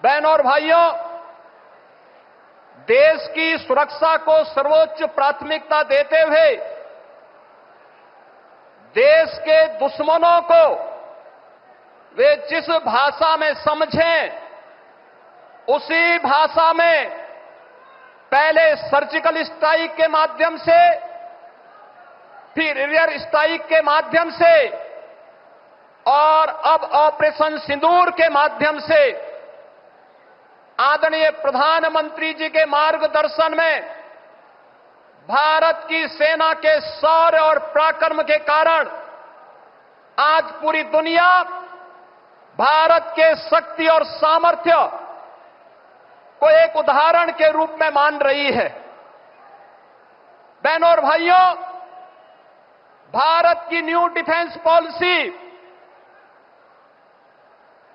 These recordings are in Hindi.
बहनों और भाइयों, देश की सुरक्षा को सर्वोच्च प्राथमिकता देते हुए देश के दुश्मनों को वे जिस भाषा में समझें, उसी भाषा में पहले सर्जिकल स्ट्राइक के माध्यम से, फिर एयर स्ट्राइक के माध्यम से और अब ऑपरेशन सिंदूर के माध्यम से आदरणीय प्रधानमंत्री जी के मार्गदर्शन में भारत की सेना के शौर्य और पराक्रम के कारण आज पूरी दुनिया भारत के शक्ति और सामर्थ्य को एक उदाहरण के रूप में मान रही है। बहनों और भाइयों, भारत की न्यू डिफेंस पॉलिसी,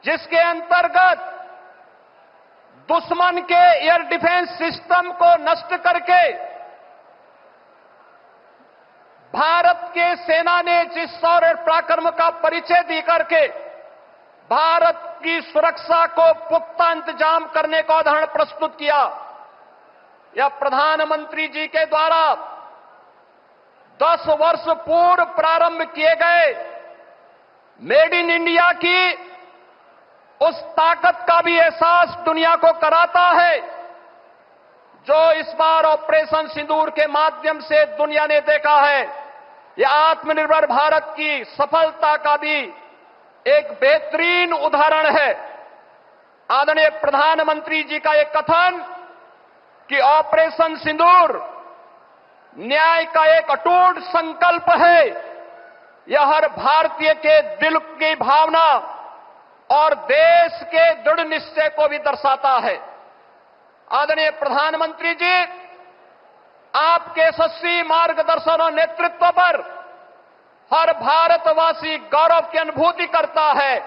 जिसके अंतर्गत दुश्मन के एयर डिफेंस सिस्टम को नष्ट करके भारत के सेना ने जिस शौर्य और पराक्रम का परिचय दी करके भारत की सुरक्षा को पुख्ता इंतजाम करने का उदाहरण प्रस्तुत किया, यह प्रधानमंत्री जी के द्वारा 10 वर्ष पूर्व प्रारंभ किए गए मेड इन इंडिया की उस ताकत का भी एहसास दुनिया को कराता है, जो इस बार ऑपरेशन सिंदूर के माध्यम से दुनिया ने देखा है। यह आत्मनिर्भर भारत की सफलता का भी एक बेहतरीन उदाहरण है। आदरणीय प्रधानमंत्री जी का यह कथन कि ऑपरेशन सिंदूर न्याय का एक अटूट संकल्प है, यह हर भारतीय के दिल की भावना और देश के दृढ़ निश्चय को भी दर्शाता है। आदरणीय प्रधानमंत्री जी, आपके यशस्वी मार्गदर्शन और नेतृत्व पर हर भारतवासी गौरव की अनुभूति करता है।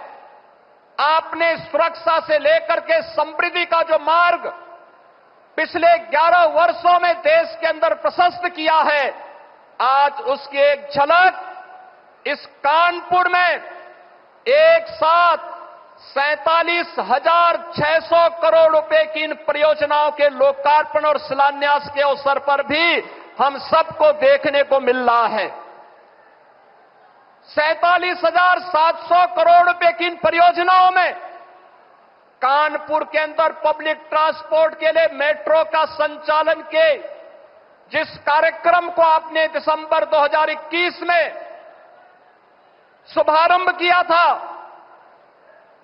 आपने सुरक्षा से लेकर के समृद्धि का जो मार्ग पिछले 11 वर्षों में देश के अंदर प्रशस्त किया है, आज उसकी एक झलक इस कानपुर में एक साथ 47,600 करोड़ रुपए की इन परियोजनाओं के लोकार्पण और शिलान्यास के अवसर पर भी हम सबको देखने को मिल रहा है। 47,700 करोड़ रुपए की इन परियोजनाओं में कानपुर के अंदर पब्लिक ट्रांसपोर्ट के लिए मेट्रो का संचालन के जिस कार्यक्रम को आपने दिसंबर 2021 में शुभारंभ किया था,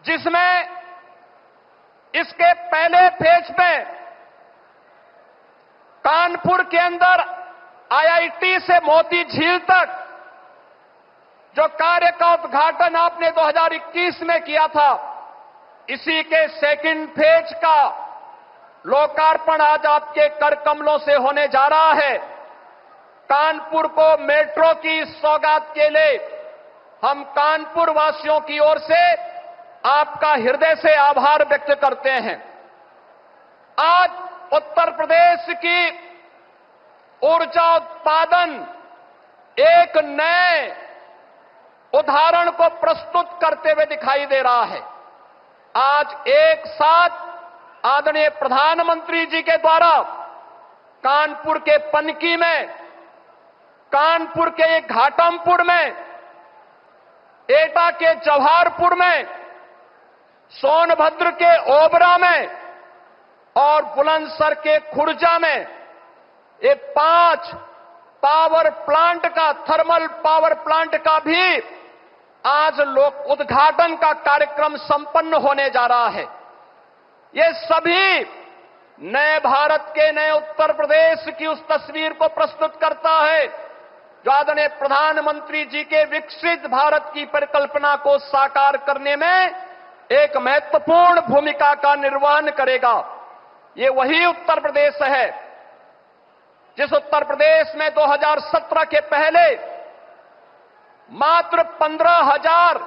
जिसमें इसके पहले फेज में कानपुर के अंदर आईआईटी से मोती झील तक जो कार्य का उद्घाटन आपने 2021 में किया था, इसी के सेकंड फेज का लोकार्पण आज आपके कर कमलों से होने जा रहा है। कानपुर को मेट्रो की सौगात के लिए हम कानपुर वासियों की ओर से आपका हृदय से आभार व्यक्त करते हैं। आज उत्तर प्रदेश की ऊर्जा उत्पादन एक नए उदाहरण को प्रस्तुत करते हुए दिखाई दे रहा है। आज एक साथ आदरणीय प्रधानमंत्री जी के द्वारा कानपुर के पनकी में, कानपुर के घाटमपुर में, एटा के जवाहरपुर में, सोनभद्र के ओबरा में और बुलंदशहर के खुर्जा में ये 5 पावर प्लांट का, थर्मल पावर प्लांट का भी आज लोक उद्घाटन का कार्यक्रम संपन्न होने जा रहा है। ये सभी नए भारत के, नए उत्तर प्रदेश की उस तस्वीर को प्रस्तुत करता है जो आदरणीय प्रधानमंत्री जी के विकसित भारत की परिकल्पना को साकार करने में एक महत्वपूर्ण भूमिका का निर्वहन करेगा। ये वही उत्तर प्रदेश है जिस उत्तर प्रदेश में 2017 के पहले मात्र 15,000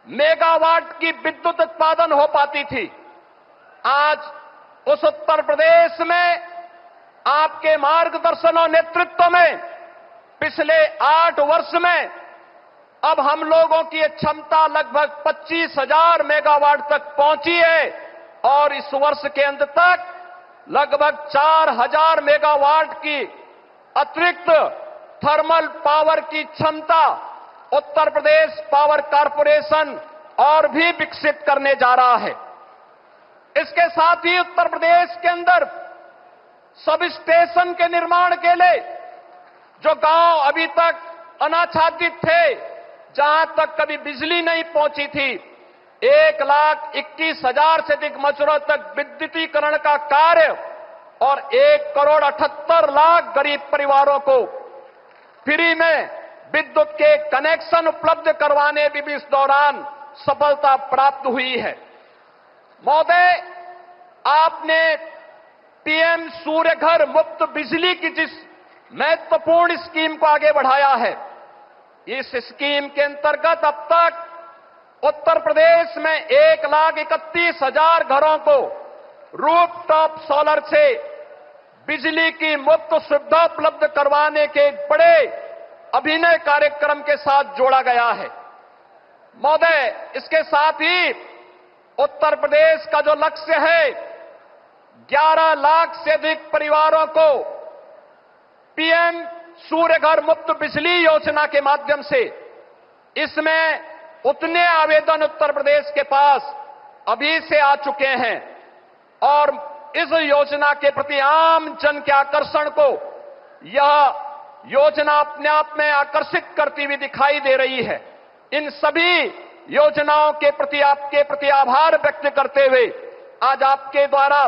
मेगावाट की विद्युत उत्पादन हो पाती थी। आज उस उत्तर प्रदेश में आपके मार्गदर्शन और नेतृत्व में पिछले 8 वर्ष में अब हम लोगों की क्षमता लगभग 25,000 मेगावाट तक पहुंची है। और इस वर्ष के अंत तक लगभग 4000 मेगावाट की अतिरिक्त थर्मल पावर की क्षमता उत्तर प्रदेश पावर कॉरपोरेशन और भी विकसित करने जा रहा है। इसके साथ ही उत्तर प्रदेश के अंदर सब स्टेशन के निर्माण के लिए जो गांव अभी तक अनाच्छादित थे, जहां तक कभी बिजली नहीं पहुंची थी, 1,21,000 से अधिक मजरों तक विद्युतीकरण का कार्य और 1,78,00,000 गरीब परिवारों को फ्री में विद्युत के कनेक्शन उपलब्ध करवाने में भी इस दौरान सफलता प्राप्त हुई है। महोदय, आपने पीएम सूर्य घर मुफ्त बिजली की जिस महत्वपूर्ण स्कीम को आगे बढ़ाया है, इस स्कीम के अंतर्गत अब तक उत्तर प्रदेश में 1,31,000 घरों को रूफटॉप सोलर से बिजली की मुफ्त सुविधा उपलब्ध करवाने के एक बड़े अभिनव कार्यक्रम के साथ जोड़ा गया है। महोदय, इसके साथ ही उत्तर प्रदेश का जो लक्ष्य है 11 लाख से अधिक परिवारों को पीएम सूर्य घर मुफ्त बिजली योजना के माध्यम से, इसमें उतने आवेदन उत्तर प्रदेश के पास अभी से आ चुके हैं और इस योजना के प्रति आम जन के आकर्षण को यह योजना अपने आप में आकर्षित करती हुई दिखाई दे रही है। इन सभी योजनाओं के प्रति आपके प्रति आभार व्यक्त करते हुए आज आपके द्वारा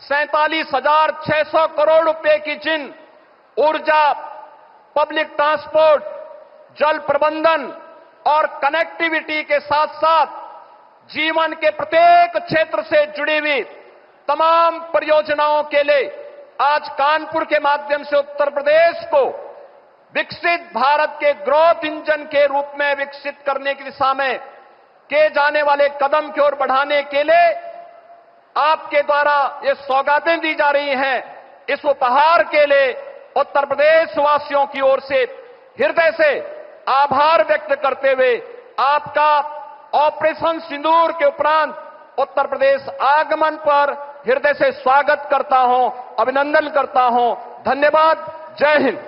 47,600 करोड़ रुपए की जिन ऊर्जा, पब्लिक ट्रांसपोर्ट, जल प्रबंधन और कनेक्टिविटी के साथ साथ जीवन के प्रत्येक क्षेत्र से जुड़ी हुई तमाम परियोजनाओं के लिए आज कानपुर के माध्यम से उत्तर प्रदेश को विकसित भारत के ग्रोथ इंजन के रूप में विकसित करने की दिशा में किए जाने वाले कदम की ओर बढ़ाने के लिए आपके द्वारा ये सौगातें दी जा रही हैं। इस उपहार के लिए उत्तर प्रदेश वासियों की ओर से हृदय से आभार व्यक्त करते हुए आपका ऑपरेशन सिंदूर के उपरांत उत्तर प्रदेश आगमन पर हृदय से स्वागत करता हूं, अभिनंदन करता हूं। धन्यवाद। जय हिंद।